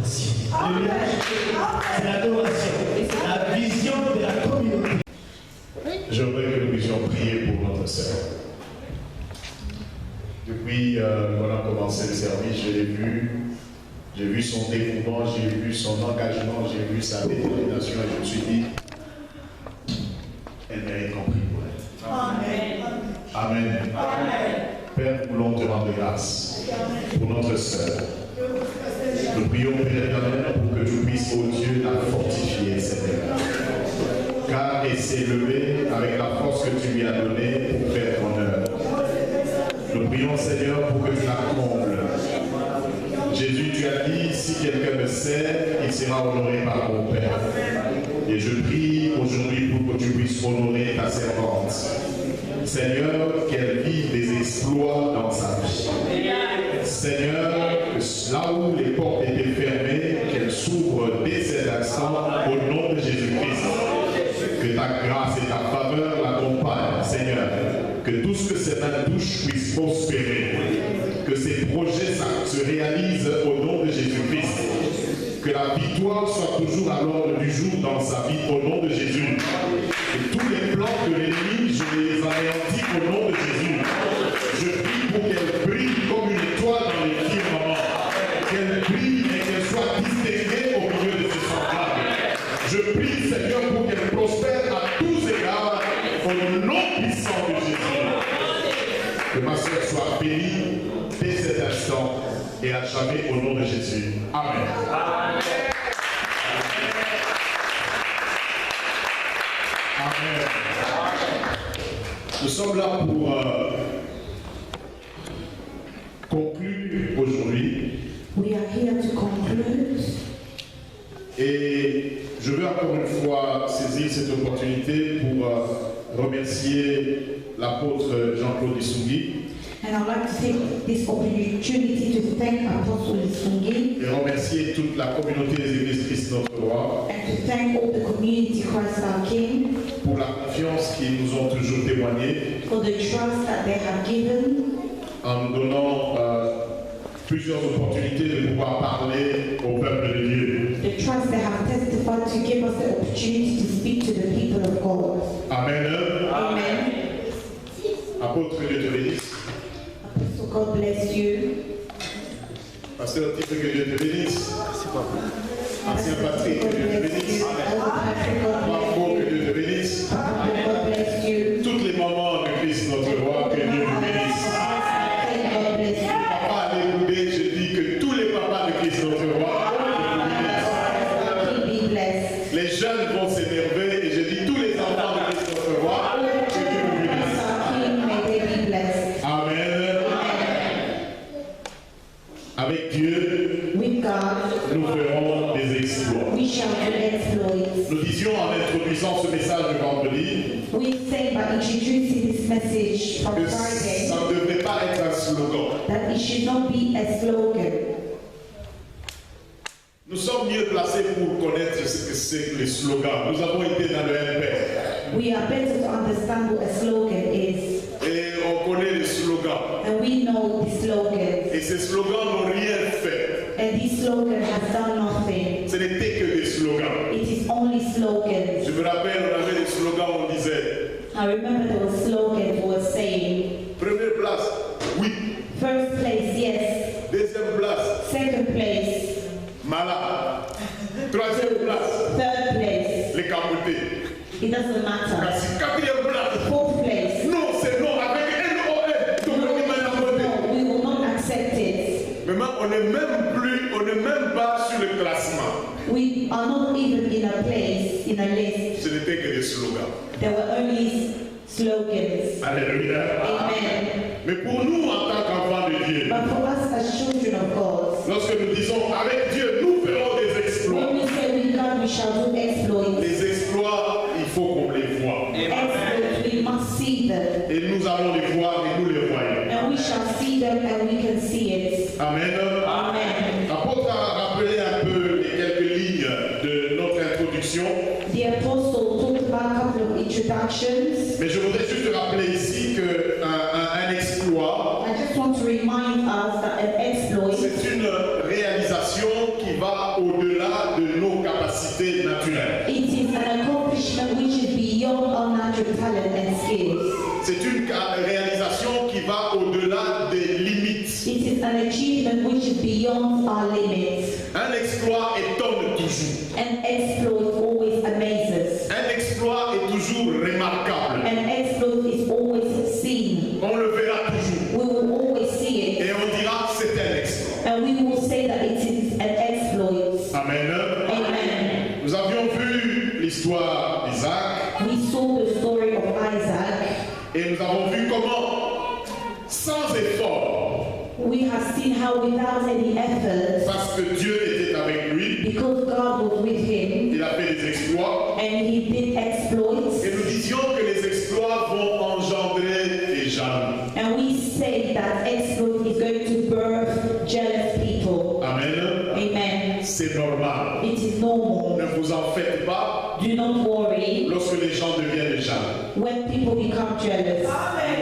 l'adoration. Alléluia. C'est l'adoration. La vision de la communauté. J'aimerais que nous puissions prier pour notre sœur. Depuis qu'on a commencé le service, je l'ai vu. J'ai vu son dévouement, j'ai vu son engagement, j'ai vu sa détermination et je me suis dit, elle mérite qu'on prie pour elle. Amen. Amen. Amen. Père, nous voulons te rendre grâce pour notre sœur. Nous prions, Père éternel, pour que tu puisses, ô Dieu, la fortifier, Seigneur. Car elle s'est levée avec la force que tu lui as donnée pour faire ton œuvre. Nous prions, Seigneur, pour que tu la combles. Jésus, tu as dit, si quelqu'un me sert, il sera honoré par mon Père. Et je prie aujourd'hui pour que tu puisses honorer ta servante. Seigneur, qu'elle vive des exploits dans sa vie. Seigneur, là où les portes étaient fermées, qu'elles s'ouvrent dès cet instant au nom de Jésus-Christ. Que ta grâce et ta faveur l'accompagnent, Seigneur. Que tout ce que ses mains touchent puisse prospérer. Que ses projets se réalisent au nom de Jésus-Christ. Que la victoire soit toujours à l'ordre du jour dans sa vie au nom de Jésus. Et tous les plans de l'ennemi, je les anéantis au nom de Jésus. Je prie pour qu'elle brille comme une étoile dans les firmaments. Qu'elle brille et qu'elle soit distinguée au milieu de ses semblables. Je prie, Seigneur, pour qu'elle prospère à tous égards au nom puissant de Jésus. Que ma soeur soit bénie dès cet instant et à jamais au nom de Jésus. Amen. Amen. Amen. Nous sommes là pour conclure aujourd'hui. We are here to conclude. Et je veux encore une fois saisir cette opportunité pour remercier l'apôtre Jean-Claude Issoungui. And I'd like to take this opportunity to thank Apostle Issoungui. Et remercier toute la communauté des Églises Christ notre Roi. And to thank all the community Christ our King. Pour la confiance qu'ils nous ont toujours témoignée. For the trust that they have given. En nous donnant plusieurs opportunités de pouvoir parler au peuple de Dieu. The trust they have testified to give us the opportunity to speak to the people of God. Amen. Amen. Apôtre, Dieu te bénisse. Apostle, God bless you. Pasteur Titre, que Dieu te bénisse. Ancien Patrick, que Dieu te bénisse. Papa, que Dieu te bénisse. God bless you. Toutes les mamans de Christ notre Roi, que Dieu te bénisse. God bless you. Papa, allez, je dis que tous les papas de Christ notre Roi, que Dieu te bénisse. Be blessed. Les jeunes vont s'énerver et je dis tous les enfants de Christ notre Roi, que Dieu te bénisse. May they be blessed. Amen. Avec Dieu, With God, nous ferons des exploits. we shall do exploits. Nous disions en introduisant ce message de vendredi We say by introducing this message on que Friday ça ne devrait pas être un slogan. that it should not be a slogan. Nous sommes mieux placés pour connaître ce que c'est que les slogans. Nous avons été dans le MPR. We are better to understand what a slogan is, Et on connaît les slogans. and we know the slogans. Et ces slogans n'ont rien fait. And this slogan has done nothing. Ce n'était que des slogans. It is only slogans. Je me rappelle, on avait des slogans où on disait I remember there were slogans were saying, première place, oui. first place, yes. Deuxième place, Second place, malade. Troisième place, third place. les capotés. It doesn't matter. Quatrième place, Fourth place. non, c'est non, avec NON. Donc on est maintenant côté. No, we will not accept it. Maintenant, on n'est même pas sur le classement. We are not even in a place, in a list. Ce n'était que des slogans. There were only slogans. Alléluia. Amen. Mais pour nous, en tant qu'enfants de Dieu, But for us as children of God, lorsque nous disons avec Dieu, nous ferons des exploits. when we say with God we shall do exploits, Les exploits, il faut qu'on les voit. exploits, we must see them. Et nous allons les voir et nous les voyons. And we shall see them and we can see it. Amen. Amen. L'apôtre a rappelé un peu les quelques lignes de notre introduction. The apostle talked about a couple of introductions. Mais je voudrais juste rappeler ici qu'un exploit, I just want to remind us that an exploit c'est une réalisation qui va which is beyond our limits. Un exploit étonne toujours. An exploit always amazes. Un exploit est toujours remarquable. An exploit is always seen. On le verra toujours. We will always see it. Et on dira c'est un exploit. And we will say that it is an exploit. Amen. Amen. Nous avions vu l'histoire d'Isaac We saw the story of Isaac. et nous avons vu comment, sans effort, We have seen how without any effort, parce que Dieu était avec lui, because God was with him il a fait des exploits. and he did exploits, Et nous disions que les exploits vont engendrer des jaloux. and we say that exploit is going to birth jealous people. Amen. Amen. C'est normal. It is normal. Ne vous en faites pas Do not worry lorsque les gens deviennent jaloux. when people become jealous.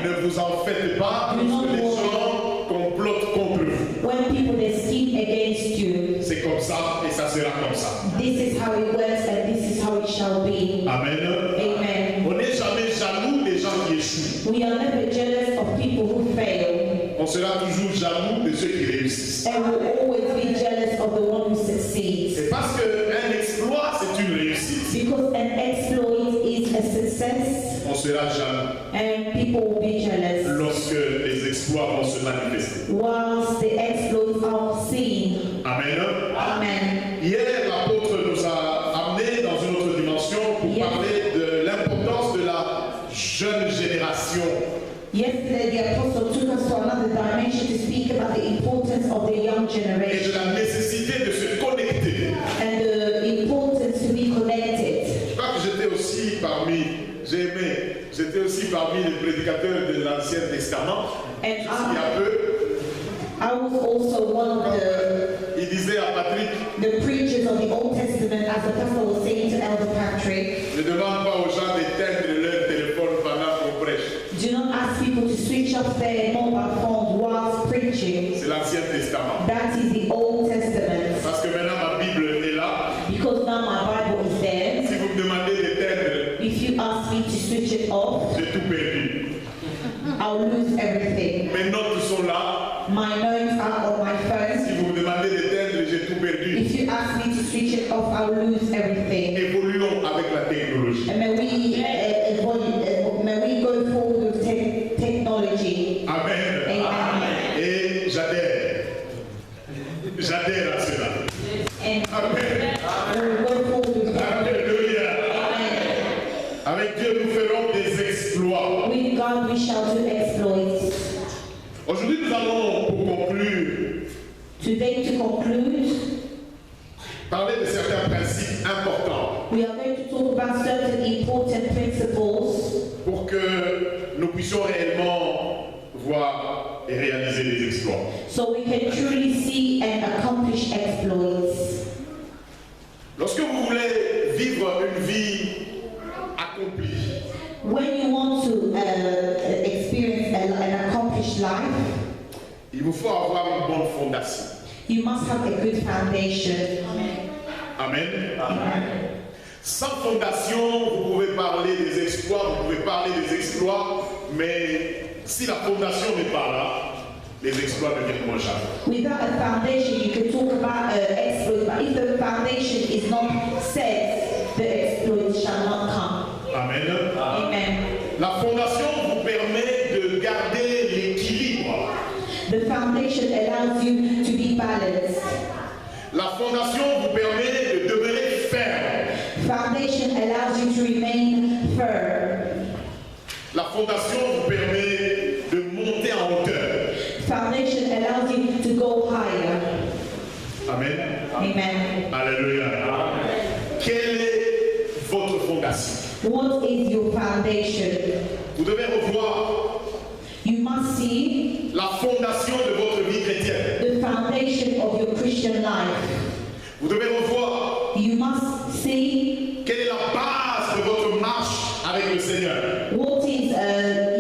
Ne vous en faites pas lorsque les gens complotent contre vous. When people they scheme against you. C'est comme ça et ça sera comme ça. This is how it works and this is how it shall be. Amen. Amen. On n'est jamais jaloux des gens qui échouent. We are never jealous of people who fail, On sera toujours jaloux de ceux qui réussissent. and will always be jealous of the one who succeeds. Et parce qu'un exploit, c'est une réussite, Because an exploit is a success, on sera jaloux and people will be jealous. lorsque les exploits vont se manifester. Whilst the exploits are seen. Amen. Amen. Hier, l'apôtre nous a amenés dans une autre dimension pour Yes. parler de l'importance de la jeune génération. Yesterday, the apostle took us to another dimension to speak about the importance of the young Et de generation la nécessité de se connecter. and the importance to be connected. Je crois que j'étais aussi parmi les prédicateurs de l'Ancien Testament. And Il y a peu, I was also one of il disait à Patrick, the preachers of the Old Testament, as the pastor was saying to Elder Patrick. ne demande pas aux gens d'éteindre leur téléphone pendant qu'on prêche. Do not ask people to switch off their mobile phones whilst preaching. C'est l'Ancien Testament. That is the Old Testament. Parce que maintenant ma Bible est là. Because now my Bible is there. Si vous me demandez d'éteindre, If you ask me to switch it off, j'ai tout perdu. I'll lose everything. Mes notes sont là. My notes are on my phone. Si vous me demandez d'éteindre, j'ai tout perdu. If you ask me to switch it off, I'll lose everything. Évoluons avec la technologie. And may we go forward with technology. Amen. Amen. Et j'adhère. J'adhère à cela. And Amen. we'll go forward with technology. Alléluia. Amen. Avec Dieu, nous ferons des exploits. With God, we shall do exploits. Aujourd'hui, nous allons, pour conclure, Today, to conclude, parler de certains principes importants we are going to talk about certain important principles pour que nous puissions réellement voir et réaliser des exploits. so we can truly see and accomplish exploits. Lorsque vous voulez vivre une vie accomplie, When you want to experience an accomplished life, il vous faut avoir une bonne fondation. you must have a good foundation. Amen. Sans fondation, vous pouvez parler des exploits, vous pouvez parler des exploits, mais si la fondation n'est pas là, les exploits ne viendront jamais. Without a foundation, you can talk about exploits, but if the foundation is not set, the exploits shall not come. Amen. Amen. La fondation vous permet de garder l'équilibre. The foundation allows you to be balanced. La fondation vous permet de demeurer ferme. Foundation allows you to remain firm. La fondation vous permet de monter en hauteur. Foundation allows you to go higher. Amen. Amen. Alléluia. Quelle est votre fondation? What is your foundation? Vous devez revoir You must see la fondation de votre vie chrétienne. the foundation of your Christian life. Vous devez revoir You must see quelle est la base de votre marche avec le Seigneur. what is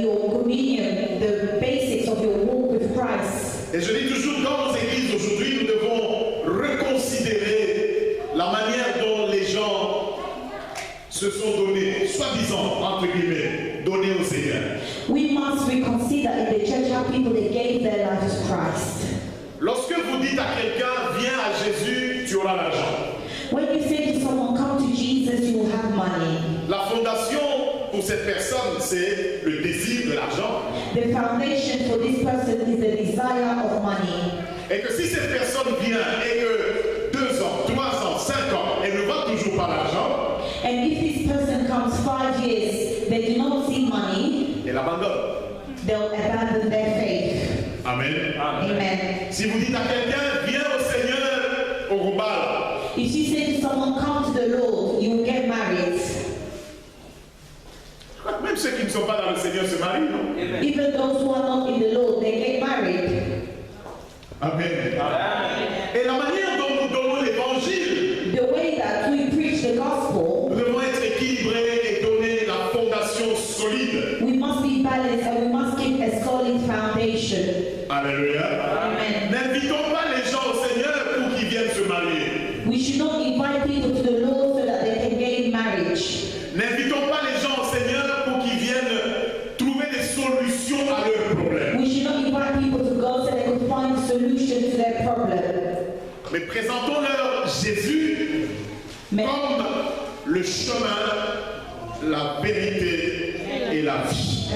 your communion, the basics of your walk with Christ. Et je dis toujours, dans nos églises aujourd'hui, nous devons reconsidérer la manière dont les gens se sont donnés, soi-disant, entre guillemets, donnés au Seigneur. We must reconsider in the church how people they gave their lives to Christ. Lorsque vous dites à quelqu'un, viens à Jésus, tu auras l'argent. When you say to someone, come to Jesus, you will have money. La fondation pour cette personne, c'est le désir de l'argent. The foundation for this person is the desire of money. Et que si cette personne vient et que 2 ans, 3 ans, 5 ans, elle ne voit toujours pas l'argent, And if this person comes 5 years, they do not see money, elle abandonne. they'll abandon their faith. Amen. Amen. Si vous dites à quelqu'un, viens au Seigneur, au Rumbal, If you say to someone, come to the Lord, you will get married. même ceux qui ne sont pas dans le Seigneur se marient, non? Even those who are not in the Lord, they get married. Amen. Et la manière dont nous donnons l'évangile, The way that we preach the gospel, nous devons être équilibrés et donner la fondation solide. we must be balanced and we must keep a solid foundation. Alléluia. Amen. N'invitons pas les gens au Seigneur pour qu'ils viennent se marier. We should not invite people to the Lord so that they can gain marriage. N'invitons pas les gens au Seigneur pour qu'ils viennent trouver des solutions à leurs problèmes. We should not invite people to go so they can find a solution to their problem. Mais présentons-leur Jésus Mais, comme le chemin, la vérité et la vie.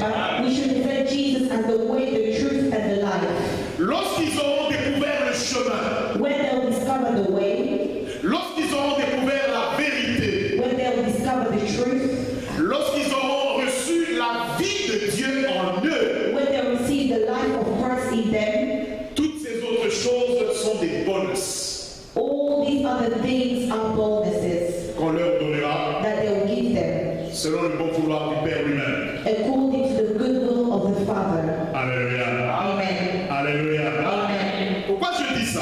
we should present Jesus as the way, the truth, and the life. Lorsqu'ils auront découvert le chemin, When they'll discover the way, lorsqu'ils auront découvert la vérité, when they'll discover the truth, lorsqu'ils auront reçu la vie de Dieu en eux, when they'll receive the life of Christ in them, toutes ces autres choses sont des bonus all these other things are bonuses qu'on leur donnera that they'll give them selon le bon vouloir du Père lui-même. according to the good will of the Father. Alléluia. Amen. Alléluia. Amen. Pourquoi je dis ça?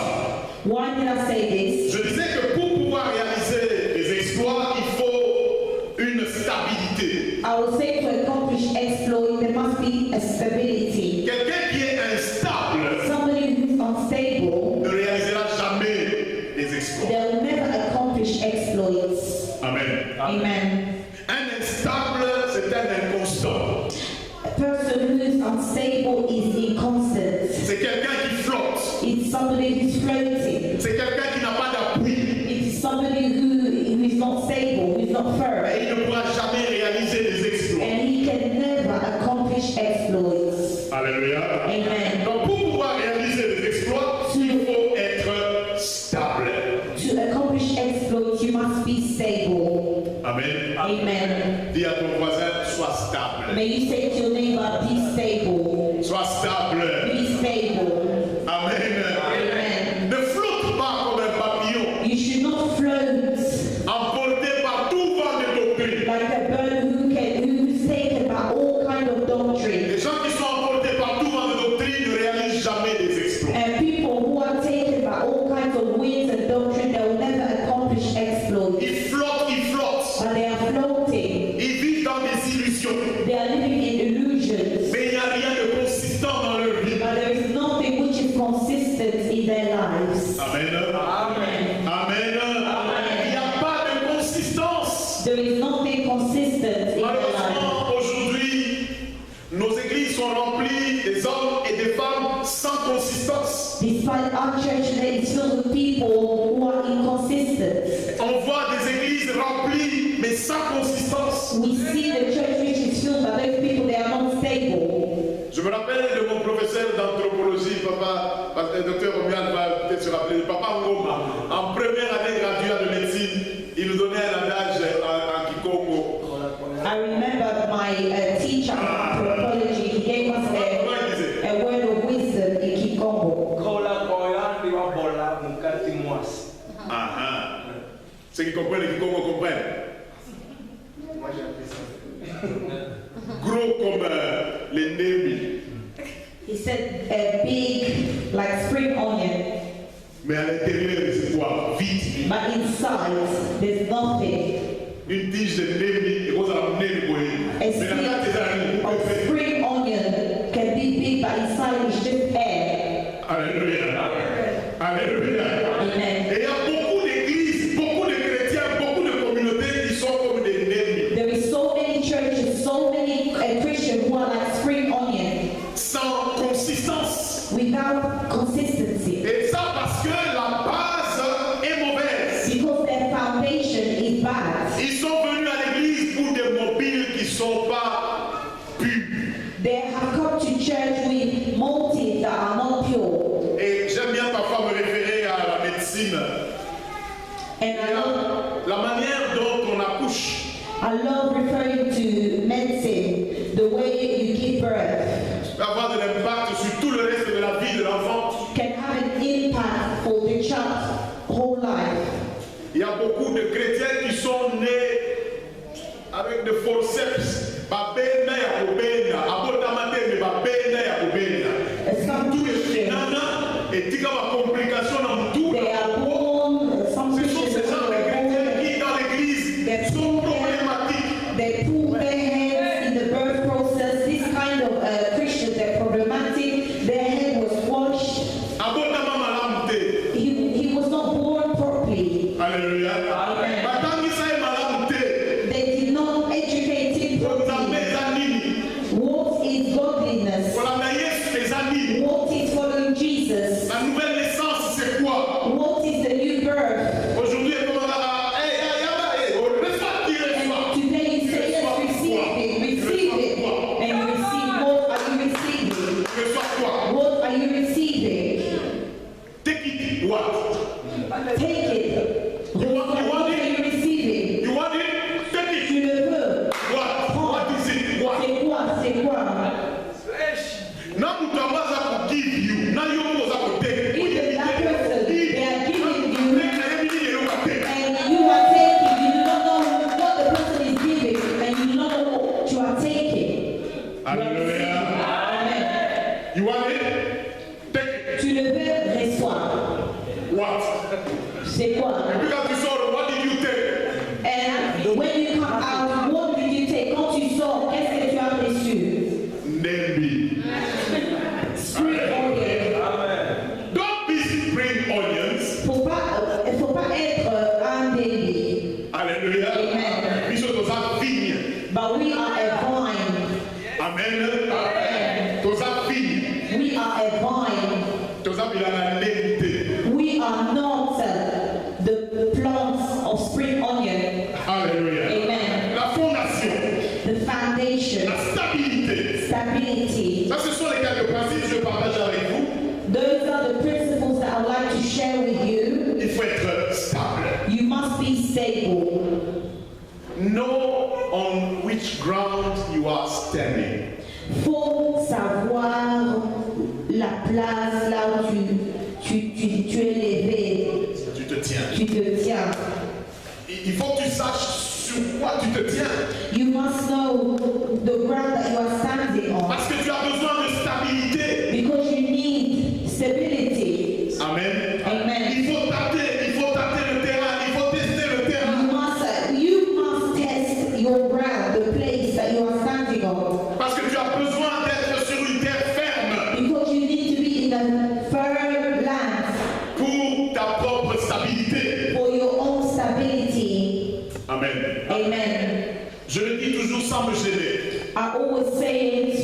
Why did I say this? Je disais que pour pouvoir réaliser des exploits, il faut une stabilité. I will say to accomplish exploit, there must be a stability. Quelqu'un qui est instable Somebody who's unstable, ne réalisera jamais des exploits. they'll never accomplish exploits. Amen. Amen. Un instable, c'est un inconstant. A person who is unstable is inconstant. C'est quelqu'un qui flotte. It's somebody who's floating. C'est quelqu'un qui n'a pas d'appui. It's somebody who is not stable, who is not firm. Et il ne pourra jamais réaliser des exploits. And he can never accomplish exploits. Alléluia. Amen. Donc pour pouvoir réaliser des exploits, il faut être stable. To accomplish exploits, you must be stable. Amen. Amen. Dis à ton voisin, sois stable. May you say to your neighbor, be stable. Sois stable. Be stable. Amen. Amen. Ne flotte pas comme un papillon, You should not float emporté par tout vent de doctrine. like a bird who's taken by all kind of doctrine. Les gens qui sont emportés par tout vent de doctrine ne réalisent jamais des exploits. And people who are taken by all kinds of winds and doctrine, they will never accomplish exploits. Ils flottent, But they are floating. ils vivent dans des illusions. They are living in illusions. Mais il n'y a rien de consistant dans leur vie. But there is nothing which is consistent in their lives. Amen. Amen. Amen. Il n'y a pas de consistance. There is nothing consistent in their lives. Malheureusement, aujourd'hui, nos églises sont remplies des hommes et des femmes sans consistance. Despite our church today is filled with people who are inconsistent. On voit des églises remplies mais sans consistance. We see the church which is filled by those people, they are not stable. Je me rappelle de mon professeur d'anthropologie, papa, le docteur Omian va peut-être se rappeler, papa Ngoma. En première année graduée de médecine, il nous donnait un adage en Kikongo. I remember my teacher in anthropology, he gave us Comment il disait? a word of wisdom in Kikongo. Ah ah. Ceux qui comprennent le Kikongo comprennent. Moi j'ai appris ça. Gros comme les Némi. He said a big, like spring onion, Mais à l'intérieur, c'est quoi? Vite. but inside there's nothing. Une tige de Némi, et vous allez mener le boyer. A Mais la carte seed est arrivée. of spring onion can be big, but inside is just air. Alléluia. Alléluia. Amen. Et il y a beaucoup d'églises, beaucoup de chrétiens, beaucoup de communautés qui sont comme des Némi. There is so many churches, so many Christians who are like spring onion Sans consistance. without consistency. Et ça parce que médecine. And La manière dont on accouche I love referring to medicine, the way you give birth peut avoir de l'impact sur tout le reste de la vie de l'enfant. can have an impact for the child's whole life. Il y a beaucoup de chrétiens qui sont nés avec des forceps. Babena ya kobenda, abotamate me babena ya kobenda. Some Tout est Christians, finana et tika ma complication dans tout. they are born, some Ce sont Christians ces gens de are chrétiens born, qui dans l'église sont problématiques. they pull their heads in the birth process. This kind of Christians, they're problematic. Their head was washed. Abotama malamute. He was not born properly. Alléluia. Amen. Batangisa e malamute. They did not educate him properly. What is godliness? What is following Jesus? La nouvelle naissance, c'est quoi? What is the new birth? Aujourd'hui, elle commence à And today you say, yes, receive it, and you receive. What are you receiving? What are you receiving? Take it. What? Take it. You want What are it? you receiving? You want it? Take it. Tu le veux. What? What is it? What? C'est quoi? C'est quoi? Na mutawaza ku give you. Na yo moza ku take. Even that person, they are giving you, Take na yemi ni yo take. and you are taking. You do not know what the person is giving, and you do not know what you are taking. Hallelujah. Amen. You want it? Take it. Tu le veux, reçois. What? C'est quoi? Because you saw, what did you take? And when you come out, what did you take? Quand tu sors, qu'est-ce que tu as reçu? Name Spring onion. Don't be spring onions. Faut pas être un baby. Alléluia. Amen. Nous sommes dans la vigne. But we are a vine. Amen. Amen. Dans la vigne. We are a vine. Dans la vigne, la limité. We are not the plants of spring onion. Alléluia. Amen. La fondation, The foundation, la stabilité. stability. Ça, ce sont les quelques principes que je partage avec vous. Those are the principles that I would like to share with you. Il faut être stable. You must be stable. Know on which ground you are standing. Faut savoir la place là où tu es levé, Tu te tiens. tu te tiens. Il faut que tu saches sur quoi tu te tiens. You must know the ground that you are standing on Parce que tu as besoin de stabilité. because you need stability. Amen. Amen. Il faut tâter le terrain, il faut tester le terrain. You must test your ground, the place that you are standing on, Parce que tu as besoin d'être sur une terre ferme because you need to be in a firm land pour ta propre stabilité. for your own stability. Amen. Amen. Je le dis toujours sans me gêner. I always say it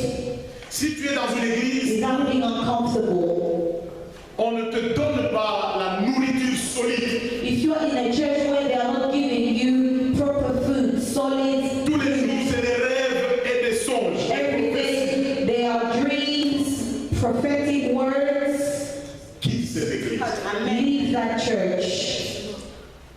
Si tu es dans une église, without being uncomfortable. on ne te donne pas la nourriture solide. If you are in a church where they are not giving you proper food, solid, Tous les jours, c'est des rêves et des songes. every day there are dreams, prophetic words, Quitte cette église. leave that church.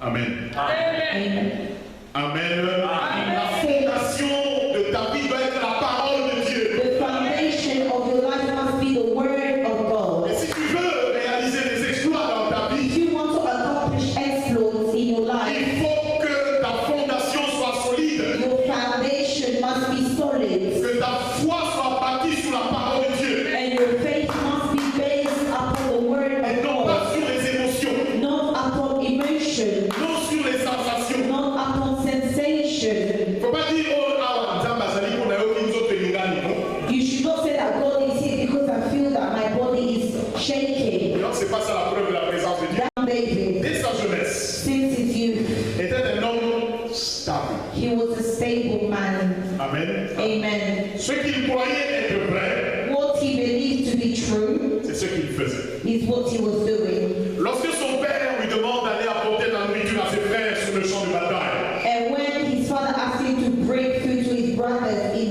Amen. Amen. Amen. La fondation de ta vie doit être la parole de Dieu. The foundation of your life must be the word of God. Et si tu veux réaliser des exploits dans ta vie, If you want to accomplish exploits in your life, il faut que ta fondation soit solide, your foundation must be solid, que ta foi soit bâtie sur la parole de Dieu, and your faith must be based upon the word et of non God, pas sur les émotions, not upon emotion, non sur les sensations. not upon sensation. Il ne faut pas dire, oh, ah, Nzamba, ça dit qu'on a aucune autre lingani, non? You should not say that God is here because I feel that my body is shaking. Non, c'est pas ça la preuve de la présence de Dieu. That David, Dès sa jeunesse, since his youth, était un homme stable. he was a stable man. Amen. Amen. Ce qu'il croyait être vrai, What he believed to be true c'est ce qu'il faisait. is what he was doing. Lorsque son père lui demande d'aller apporter la nourriture à ses frères sur le champ de bataille, And when his father asked him to bring food to his brothers in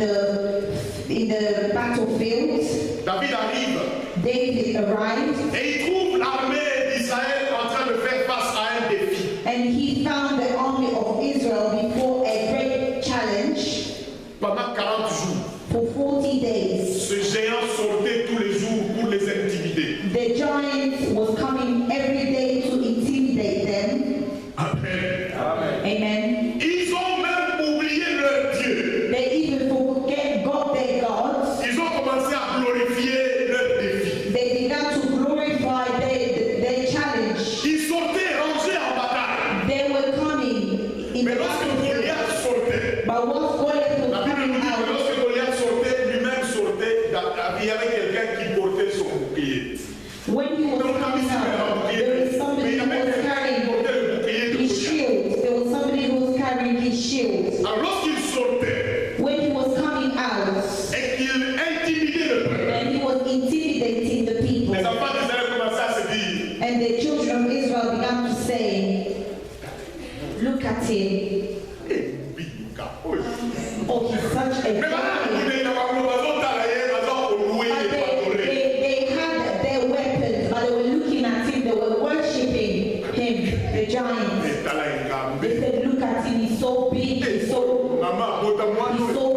the battlefield, David arrive David arrived et il trouve l'armée d'Israël en train de faire Israel began to say, look at him. Oh, he's such a giant. They had their weapons, but they were looking at him, they were worshipping him, the giant. They said, look at him, he's so big, he's so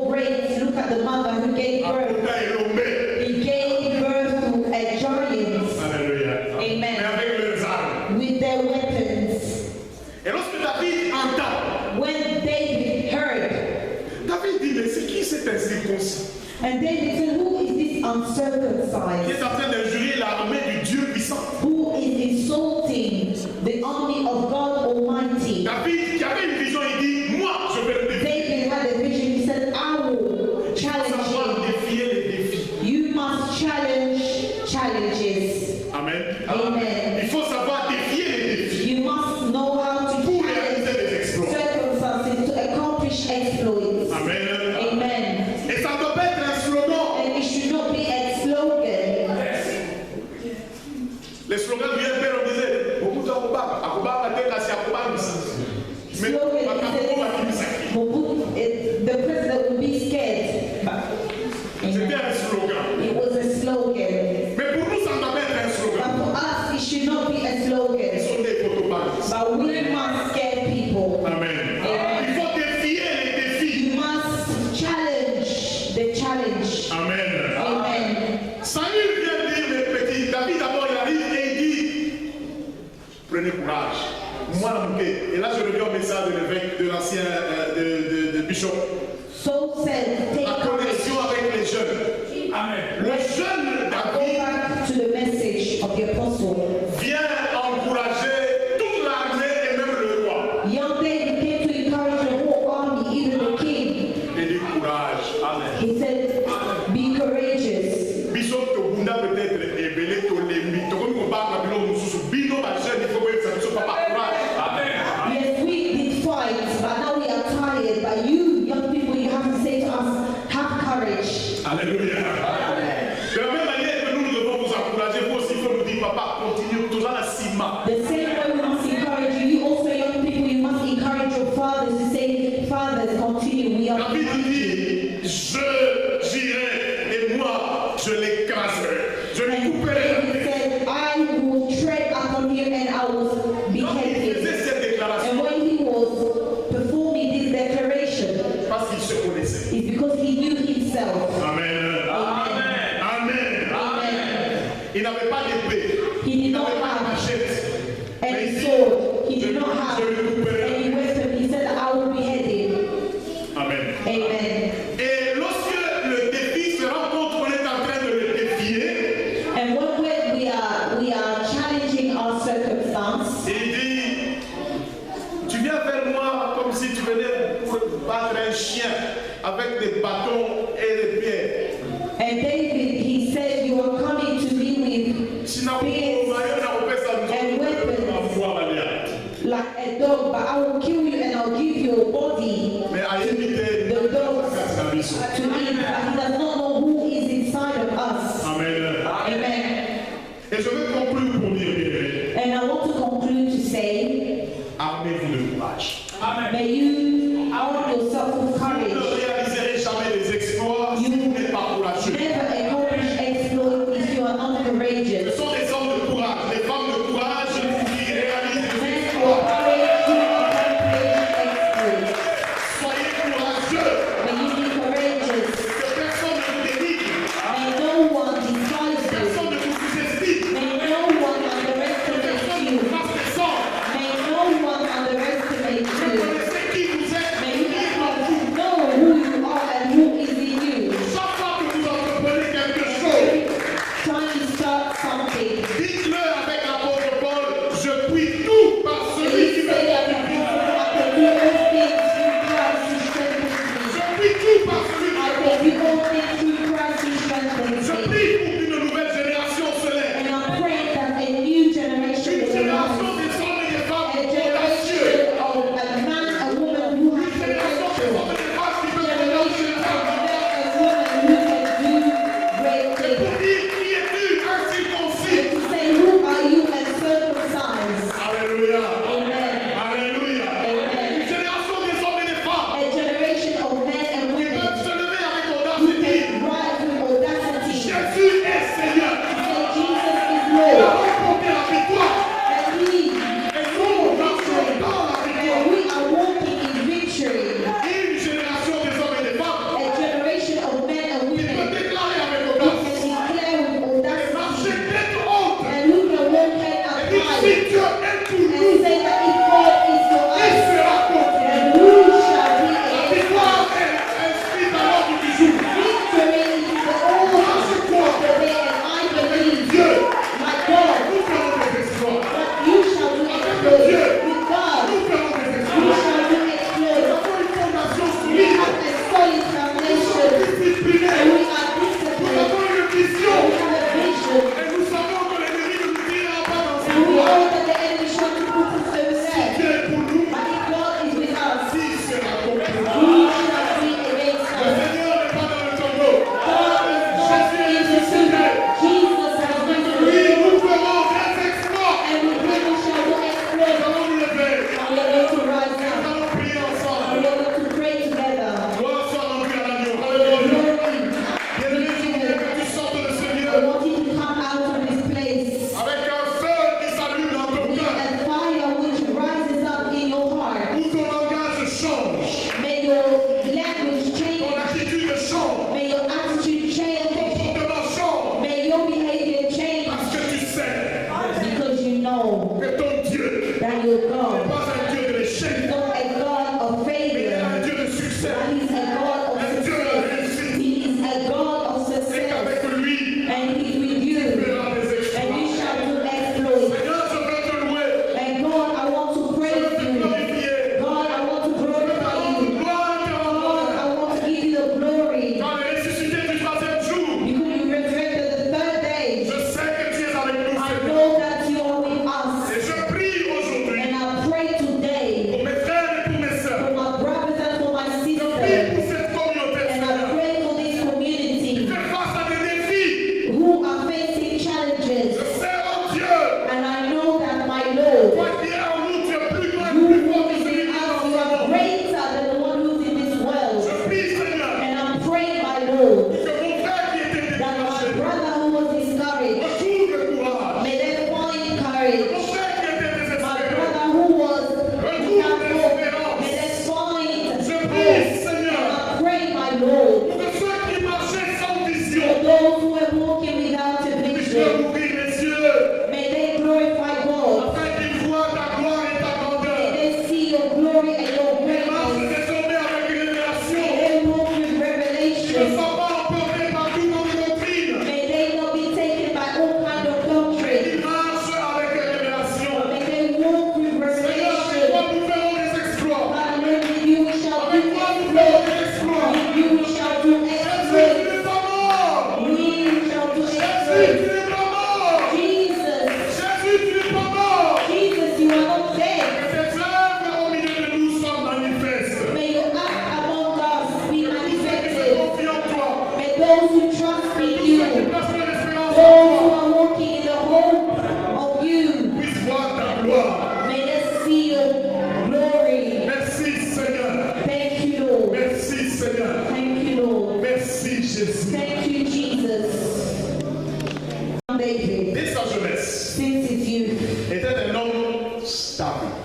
great. Look at the mother who gave birth. He gave birth to a giant. Amen. With their weapons. Et lorsque David entend, When David heard, David dit, mais c'est qui cet incirconcis and David said, who is this qui est uncircumcised? en train d'injurer l'armée du Dieu puissant? Who is insulting the army of God Almighty? David qui avait une vision, il dit, moi je vais le défier. David had a vision. He said, I will challenge Savoir him. défier les défis. You must challenge challenges. Amen. Amen. Il faut savoir défier les défis You must know how to pour challenge réaliser des exploits. circumstances to accomplish exploits. Amen. Amen. Et ça ne doit pas être un slogan. And it should not be a slogan. Les slogans du FPR, on disait, beaucoup de Akuba, la tête, c'est Akuba, mais Slogan the president will be scared. c'était un slogan. It was a slogan. Mais pour nous, ça ne doit pas être un But slogan. for us, it should not be a Ils slogan. sont des photobans. But we must scare people. Amen. Amen. Il faut défier les défis. You must challenge the challenge. Amen. Amen. Saül vient dire, mes petits, David d'abord il arrive et il dit, prenez courage. Moi, et là je reviens au message de l'évêque, de l'ancien de Bishop. So said, take La courage. connexion avec les jeunes. Amen. Le jeune Go David back to the message of the apostle. vient encourager toute l'armée et même le roi. Young David came to encourage the whole army, even the king. Et dit courage. Amen. He said, be courageous. Bishop Tobunda peut-être ébélé Tolembi. Tokomi on parle de Babylone sous Bino, ma jeune, il faut que ça ne soit pas courage. Yes, we did fight, but now we are tired. But you, young people, you have to say to us, have courage. Alléluia. De la même manière que nous devons vous encourager, vous aussi, il faut nous dire, papa, continue, toujours la cima. The same way we must encourage you. You also, young people, you must encourage your fathers to say, fathers, continue. We are David behind you. dit, j'irai et moi, je l'écraserai. Je lui couperai la David tête. said, I will tread upon him and I will Donc il behead him. faisait cette déclaration And when he was performing this declaration, parce qu'il se connaissait. it's because he knew himself. Amen. Amen. Amen. Amen. Il n'avait pas d'épée. He Il did not n'avait pas de have machette. Mais any il dit, sword. He je did not have lui couperai la tête. any weapon. He said, I will behead him. Amen. Amen. Et lorsque le défi se rend compte qu'on est en train de le défier, And when we are challenging our circumstance, il dit, tu viens vers moi comme si tu venais pour battre un chien avec des bâtons et des pierres. and David, he said, you are coming to me with Sinon, spears and weapons like a dog, but I will kill you and I'll give you a body mais à éviter the dogs la mission. to eat. But he does not know who is inside of us. Amen. Amen. Et je vais conclure pour dire, bien-aimés, And I want to conclude to say, armez-vous de courage. may you arm yourself with Vous courage. ne réaliserez jamais des exploits si vous n'êtes pas courageux. Never accomplish exploit if you are not Ce courageous. sont des hommes de courage, des femmes de courage qui réalisent des Men exploits. of courage to accomplish exploits. Soyez courageux. May you be courageous. Que personne ne vous dénigre. May no one despise you. Personne ne vous sous-estime. May no one underestimate Personne ne you. vous fasse descendre. May no one underestimate Vous you. connaissez qui vous êtes. May you Priez pour know vous.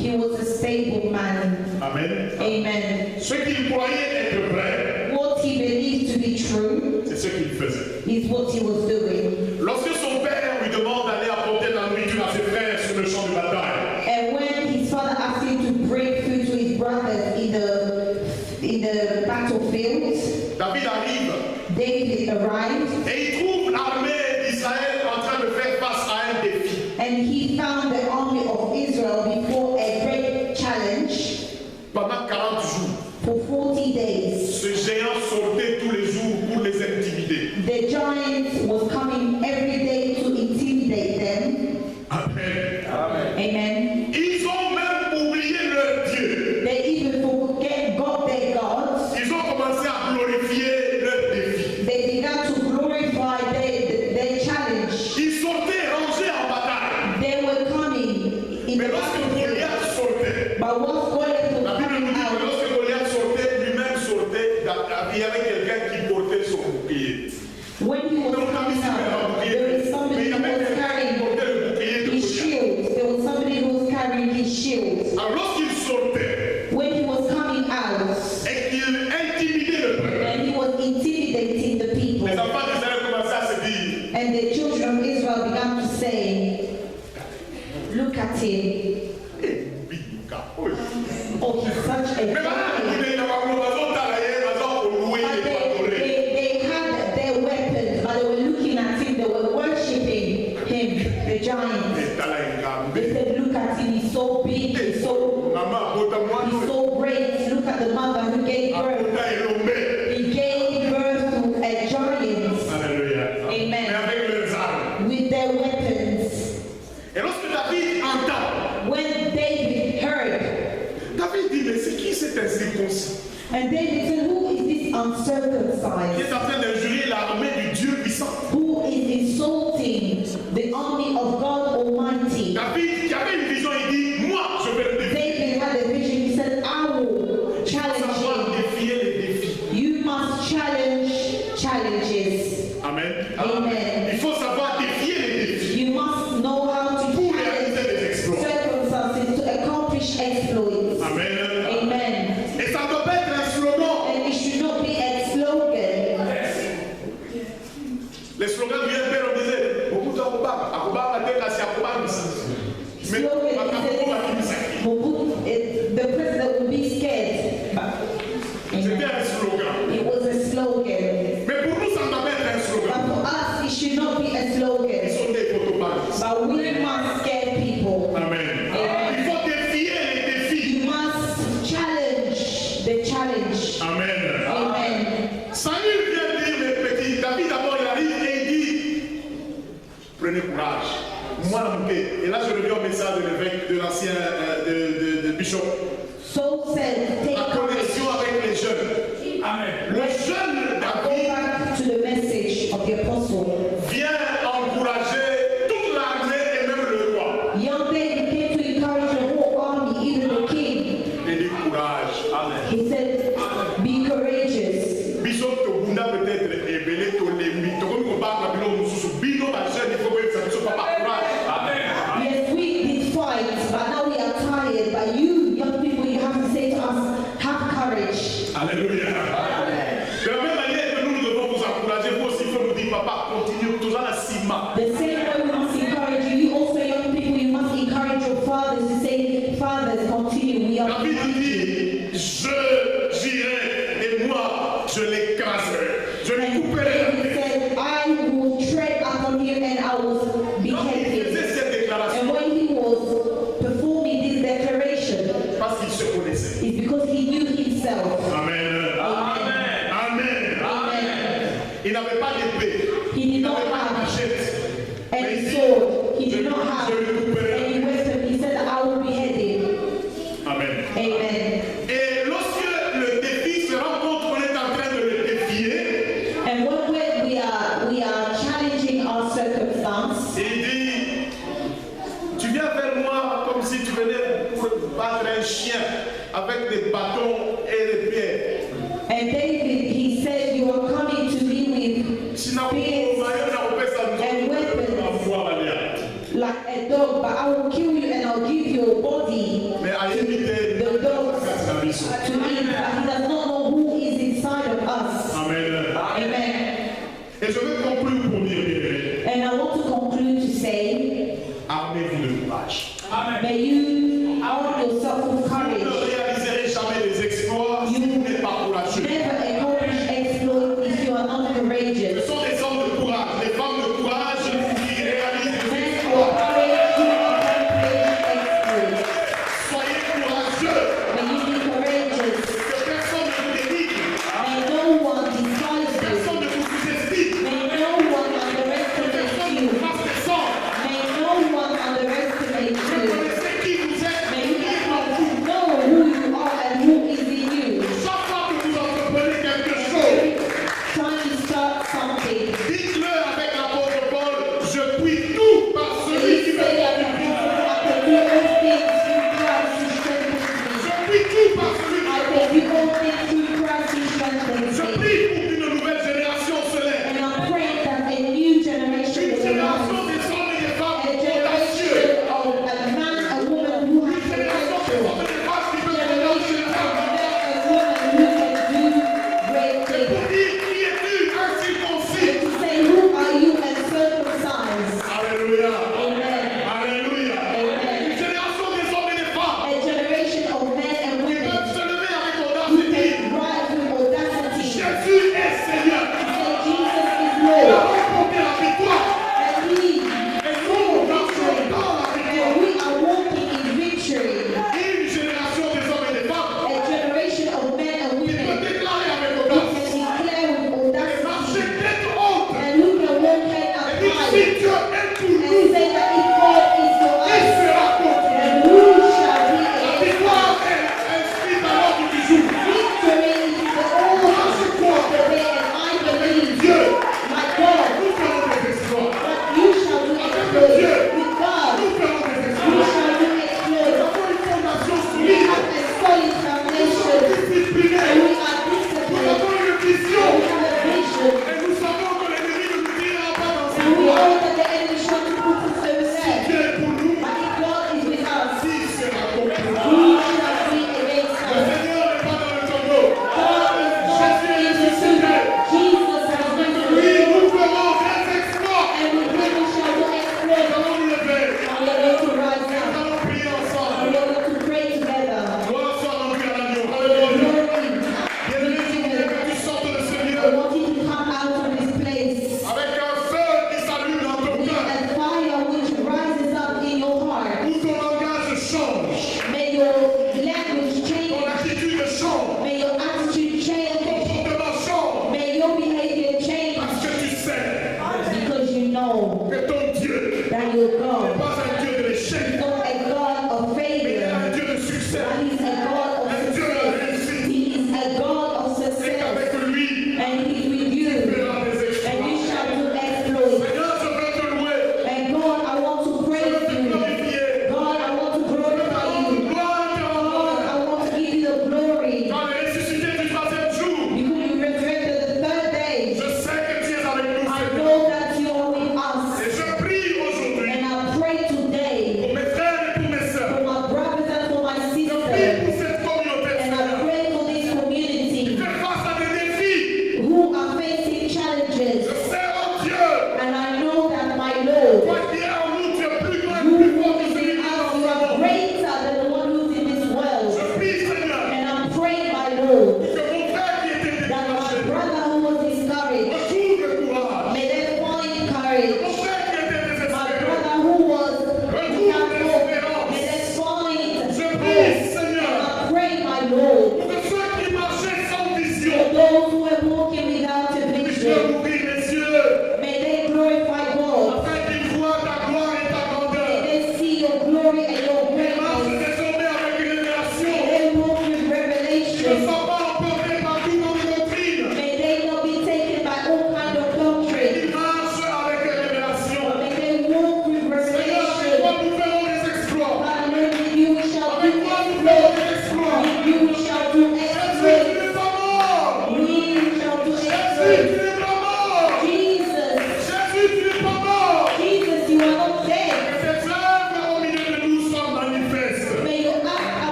He was a stable man. Amen. Amen. Ce qu'il croyait être vrai, What he believed to be true c'est ce qu'il faisait. is what he was doing. Lorsque son père lui demande d'aller apporter la nourriture à ses frères sur le champ de bataille, And when his father asked him to bring food to his brothers in the battlefield, David arrive David arrived et il trouve l'armée d'Israël en train de faire face à un défi. and he found the army of Israel before a great challenge Pendant 40 jours, for 40 days. ce géant sortait tous les jours pour les intimider. The giant was coming every day to intimidate them. Amen. Amen. Ils ont même oublié leur Dieu. They even forgot their gods. Ils ont commencé à glorifier leur défi. They began to glorify their challenge. Ils sortaient rangés en bataille. They were coming in Mais the lorsque battlefield. Goliath sortait, But once Goliath was la Bible nous coming dit que out, lorsque Goliath sortait, lui-même sortait, il y avait quelqu'un qui portait son bouclier. when he was Donc, coming out, there was mais somebody il y who avait was quelqu'un qui carrying portait le bouclier de his Goliath. shield. There was somebody who was carrying his shield. Alors lorsqu'il sortait When he was coming out, et qu'il intimidait le peuple, and he was intimidating the people, les enfants d'Israël commençaient à se dire, and the children of Israel began to say, "Look at him! Oh, he's such a mais voilà, giant." il y a un raison d'arrière, raison pour louer But et pour adorer. they had their weapons, but they were looking at him, they were worshipping him, the giant. Et t'as là une grande They said, "Look at him, he's so big, he's so great. Look at the mother who gave birth. He gave birth to a giant." Alléluia. Amen. Mais avec leurs armes. With their weapons. Et lorsque David entend, When David heard, David dit, mais c'est qui cet incirconcis and David said, "Who is this qui uncircumcised? est en train d'injurer l'armée du Dieu puissant? Who is insulting the army of God Almighty?" David qui avait une vision, il dit, moi je vais le défier. David had a vision. He said, "I will challenge Savoir him." défier les défis. You must challenge challenges. Amen. Amen. Il faut savoir défier les défis You must know how to pour challenge réaliser des exploits. circumstances to accomplish exploits. Amen. Amen. Et ça ne doit pas être un slogan. And it should not be a slogan. Les slogans du père, on disait, beaucoup de Akubama, la tête, c'est Akubama. Mais Slogan Akubama, is the president will be scared. c'était Amen. un slogan. It was a slogan. Mais pour nous, ça ne doit pas être un But slogan. for us, it should not be a Ils slogan. sont des photobandes. But we must scare people. Amen. Amen. Il faut défier les défis. You must challenge the challenge. Amen. Amen. Samuel vient dire, mes petits, David d'abord il arrive et il dit, prenez courage. Moi, et là je reviens au message de l'évêque, de l'ancien, de Bishop. So said, take La courage. connexion avec les jeunes. Amen. Le jeune Go David back to the message of the apostle. vient encourager toute l'armée et même le roi. Young David came to encourage the whole army, even the king. Et dit courage. Amen. He said, "Be courageous." Bishop Tobunda peut-être ébélé Tolembi. Tokomi ko ba na bilo mususu. Bino ba jeune il faut que ça soit pas courage. Amen. Yes, we did fight, but now we are tired. But you, young people, you have to say to us, have courage. Alléluia. De la même manière que nous devons vous encourager, vous aussi il faut nous dire papa continue toujours la cima. The same way we must encourage you. You also, young people, you must encourage your fathers to say, "Fathers, continue. We are David behind you." dit j'irai et moi je l'écraserai. Je lui couperai la David tête. said, "I will tread upon him and I will Donc il behead him." faisait cette déclaration And when he was performing this declaration, parce qu'il se connaissait. it's because he knew himself. Amen. Amen. Amen. Amen. Il n'avait pas d'épée. He Il did not n'avait pas de have machette. Mais any il dit, sword. He je did not have lui couperai la tête. any weapon. He said, "I will behead him." Amen. Amen. Et lorsque le défi se rend compte qu'on est en train de le défier, And when we are challenging our circumstance, il dit, tu viens vers moi comme si tu venais pour battre un chien avec des bâtons et des pierres. and David, he said, "You are coming to me with Sinon, spears and weapons like a dog, but I will kill you and I'll give your body." mais qui sommes. to eat, but he does not know who is inside of us. Amen. Amen. Et je vais conclure pour dire, bien-aimés, And I want to conclude to say, armez-vous de courage. may you arm yourself with Vous courage. ne réaliserez jamais des exploits si vous n'êtes pas courageux. Never accomplish exploit if you are not Ce courageous. sont des hommes de courage, des femmes de courage qui réalisent des Men of exploits. courage who accomplish exploits. Soyez courageux. May you be courageous.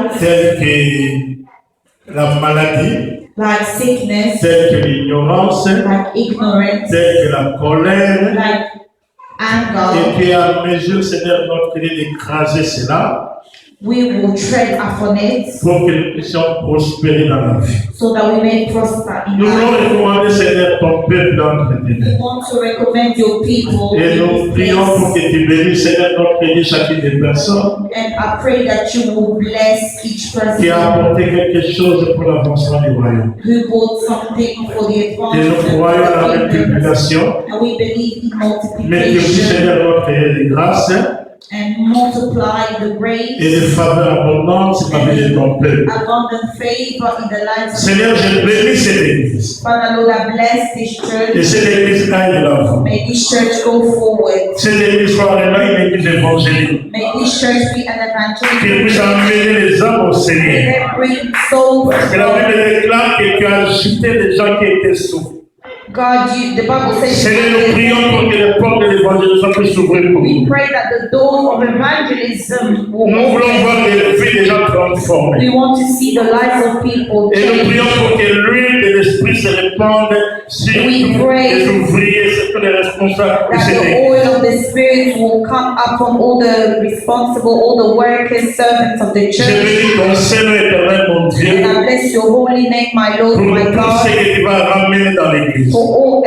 light, telles que la maladie, like sickness, telles que l'ignorance, like ignorance, telles que la colère, like anger. et qu'à mesure, Seigneur, notre Dieu, d'écraser cela, We will tread upon it pour que nous puissions prospérer dans la vie. so that we may prosper in Nous voulons life. recommander, Seigneur, ton peuple dans tes We ténèbres. want to recommend your people Et in nous this prions pour place. que tu bénisses, Seigneur, notre Dieu, chacune des personnes And I pray that you will bless each qui a person apporté quelque chose pour l'avancement du royaume. who bought something for the Et nous advancement croyons à la of the kingdom. multiplication, And we believe in mais que aussi, multiplication Seigneur, notre Dieu, de grâce and multiply the et grace, de faveur abondante parmi les ton peuple. abundant favor in the lives of Seigneur, je bénis cette église. Father Lord. I bless this Et church. cette église aille de l'avant. May this church go forward. Cette église soit vraiment une église évangélique. May this church be an Qu'il evangelical. puisse amener les âmes au May Seigneur. they bring souls. Parce que la Bible déclare que tu as ajouté des gens qui étaient sourds. God, the Bible says, Seigneur, nous prions pour que les portes de l'évangélisation puissent s'ouvrir pour we nous. pray that the doors of evangelism will Nous voulons open. voir des vies déjà transformées. We want to see the lives of people Et nous change. prions pour que l'huile de l'Esprit se répande sur We tous pray les ouvriers, sur tous les responsables de That cette the église. oil of the Spirit will come upon all the responsible, all the workers, servants of the Je church. bénis ton Seigneur éternel, mon And Dieu, I bless your holy name, my Lord, pour my tout ce God, que tu vas ramener dans l'église. for all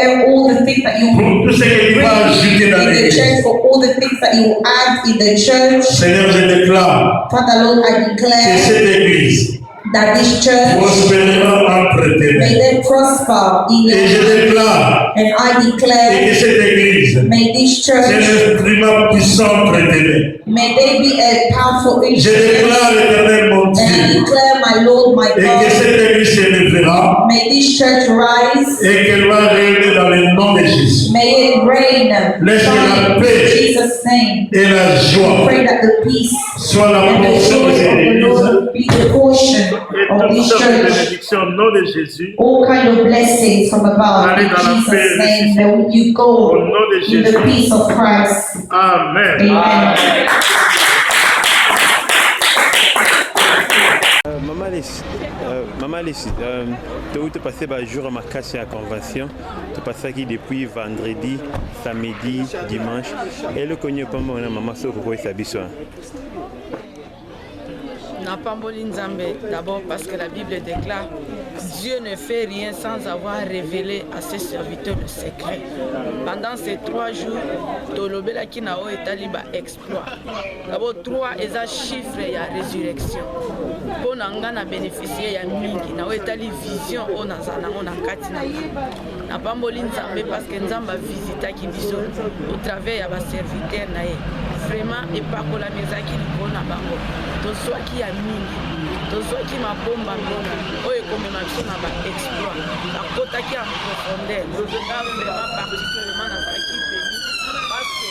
the things that you Pour will tout ce que tu bring vas ajouter dans in the l'église. church, for all the things that you will add in the church. Seigneur, je déclare Father Lord, I que declare cette église that this church prospérera entre tes may mains. they prosper in Et je your hand. déclare And I que declare, cette église, may this c'est church, un instrument puissant entre tes mains. may they be a powerful Je instrument. déclare, éternel, mon And I Dieu, declare, my Lord, my et que God, cette église se lèvera may this church rise. et qu'elle va régner dans le nom de Jésus. May it rain Laisse la in paix Jesus' name. et la joie Pray that the peace soit la and the portion de joy cette of the église. Lord be the portion Et of toutes this sortes de church. bénédictions au nom de Jésus. All kind of blessings from above Allez in dans la paix Jesus' de name. Jésus. That you Au go nom de in Jésus. the peace of Christ. Amen. Amen. Maman Alice, tu as passé un jour à ma casse à la convention. Tu as passé qui depuis vendredi, samedi, dimanche. Et le connu pas mon maman sur quoi ça besoin. Napamboli Nzambe, d'abord parce que la Bible déclare Dieu ne fait rien sans avoir révélé à ses serviteurs le secret. Pendant ces 3 jours, Tolobela Kinao est aliba exploit. D'abord 3 et un chiffre et la résurrection. Pour n'anga na bénéficier ya mingi, na etali vision o nazana on a katina. Napamboli Nzambe parce que Nzamba visita ki biso au travers ya ba serviteur na ye. Vraiment et pas ko la mezaki likona bango. To soit qui a mingi, to soit qui m'a bomba mingi, oye comme ma biso na ba exploit, na kota qui a profondeur, vraiment particulièrement dans sa qui béni, parce que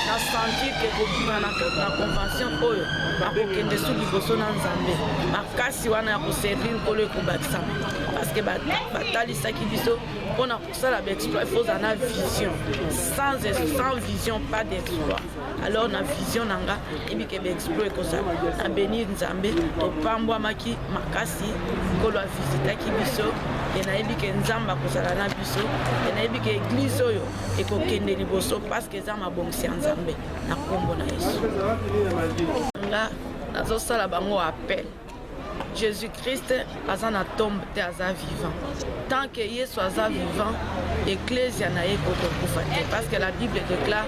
na sentir que kobima na convention oyo, bakokende sous liboso na Nzambe, makasi wana ya koservir nkolo ekobakisama, parce que batalisaki biso mpona kosala ba exploit, il faut na vision, sans vision pas d'exploit. Alors na vision nanga ebike be exploit ekosala na bénir Nzambe topambwamaki makasi nkolo avisitaki biso e nayebike Nzambe akosala na biso e nayebike église oyo ekokende liboso parceke eza mabongisi ya Nzambe na kombo na Yesu nga nazosala bango appel Jésus-Christ aza na tombe te aza vivant. Tant que Yesu aza vivant, Ecclésia na ye kotokufa te. Parce que la Bible déclare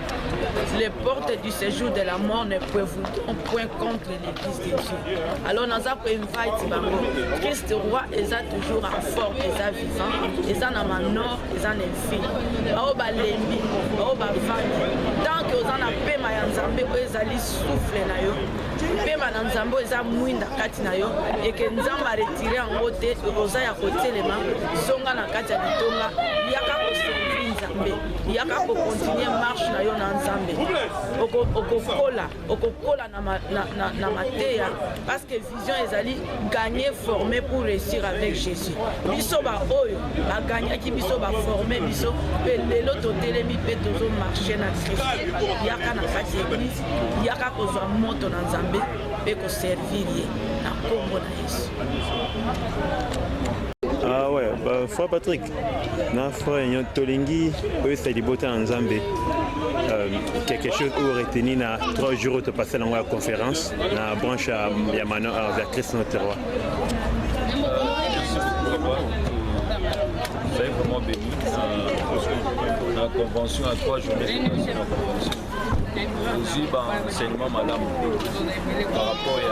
les portes du séjour de la mort ne peuvent point contre l'Église de Dieu. Alors nous avons invité bango. Christ roi eza toujours en forme, eza vivant, eza na manor, eza na infini. Bao balembi, bao bavandi. Tant que oza na pema ya Nzambe oyo ezali souffle na yo. Pema na Nzambe eza mwinda kati na yo. Et que Nzambe a retiré en haute oza ya kotelema zonga na kati ya bitonga yaka koservir Nzambe yaka ko continuer marche na yo na Nzambe okokola na mateya parce que vision ezali gagner former pour réussir avec Jésus biso ba oyo ba gagnaki biso ba former biso pe lelo totelemi pe tozo marcher na Christ yaka na kati ya église yaka kozwa moto na Nzambe mpe koservir ye na nkombo na Yesu. Ah ouais, bah, frère Patrick, na frère Nyon Tolingi, eux c'est libota en Zambie. Quelque chose où retenir na 3 jours où tu passé dans la conférence, na branche à Yamano vers Christ notre roi. Merci beaucoup, papa. Vous avez vraiment béni. La convention à 3 journées. Aussi, enseignement, madame, par rapport à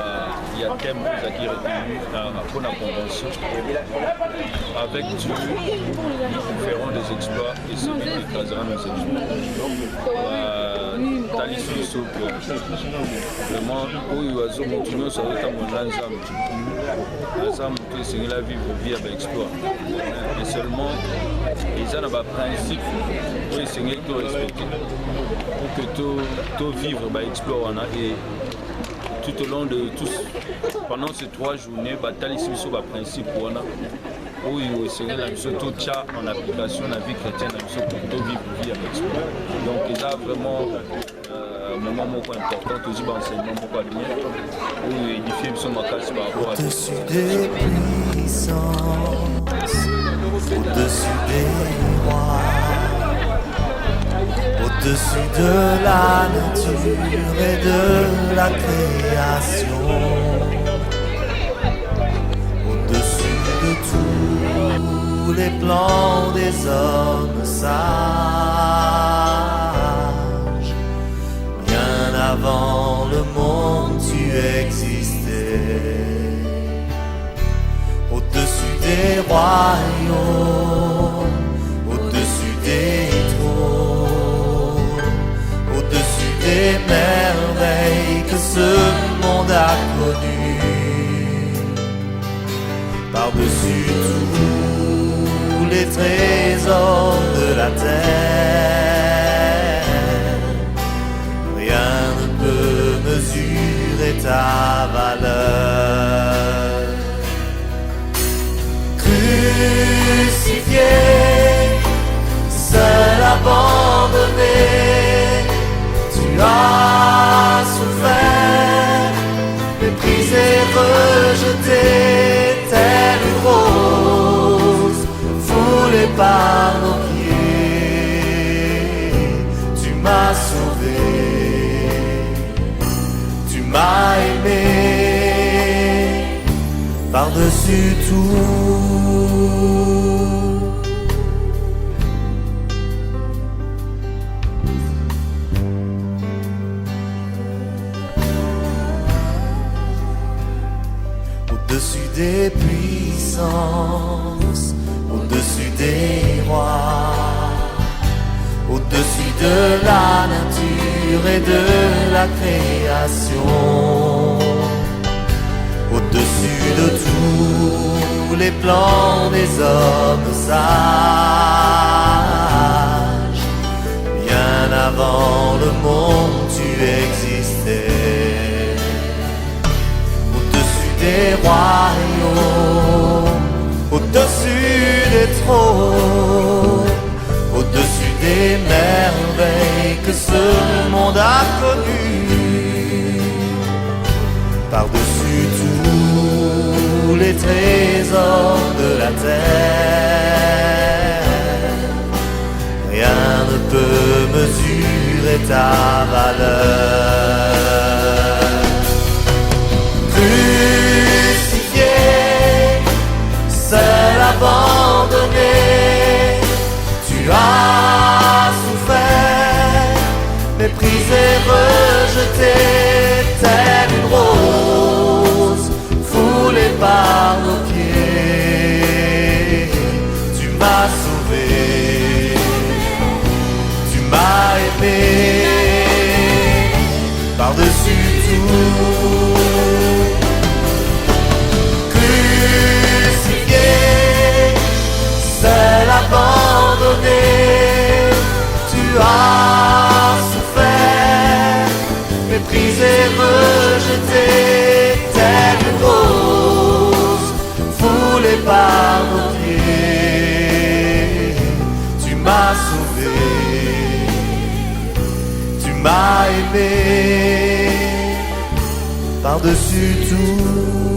thème qui est retenu pour la convention. Avec Dieu, nous ferons des exploits et c'est lui qui écrasera nos exploits. Talisson Sopo, vraiment, où il va se continuer sur le temps de l'ensemble. L'ensemble, c'est la vie avec exploit. Et seulement, ils ont un principe pour essayer de respecter. Pour que tout vivre exploit et tout au long de tous pendant ces 3 journées Talisson sur le principe où il essayer la mission tout ça en application la vie chrétienne la mission pour tout vivre vie avec exploit. Donc il y a vraiment un moment important aussi enseignement pour pas bien où édifier son macasse par rapport à au-dessus des puissances, au-dessus des rois, au-dessus de la nature et de la création, au-dessus de tous les plans des hommes sages, bien avant le monde tu existais, au-dessus des royaumes, au-dessus des des merveilles que ce monde a connues, par-dessus tous les trésors de la terre, rien ne peut mesurer ta valeur. Crucifié, seul abandonné, tu as souffert, méprisé, rejeté, telle une rose, foulée par nos pieds. Tu m'as sauvé, tu m'as aimé, par-dessus tout. Au-dessus des puissances, au-dessus des rois, au-dessus de la nature et de la création, au-dessus de tous les plans des hommes sages, bien avant le monde tu existais. Des royaumes, au-dessus des trônes, au-dessus des merveilles que ce monde a connues, par-dessus tous les trésors de la terre, rien ne peut mesurer ta valeur. Seul abandonné, tu as souffert, méprisé, rejeté, telle une rose, foulée par nos pieds. Tu m'as sauvé, tu m'as aimé, par-dessus tout. Seul abandonné, tu as souffert, méprisé, rejeté, telle une rose, foulée par nos pieds. Tu m'as sauvé, tu m'as aimé, par-dessus tout.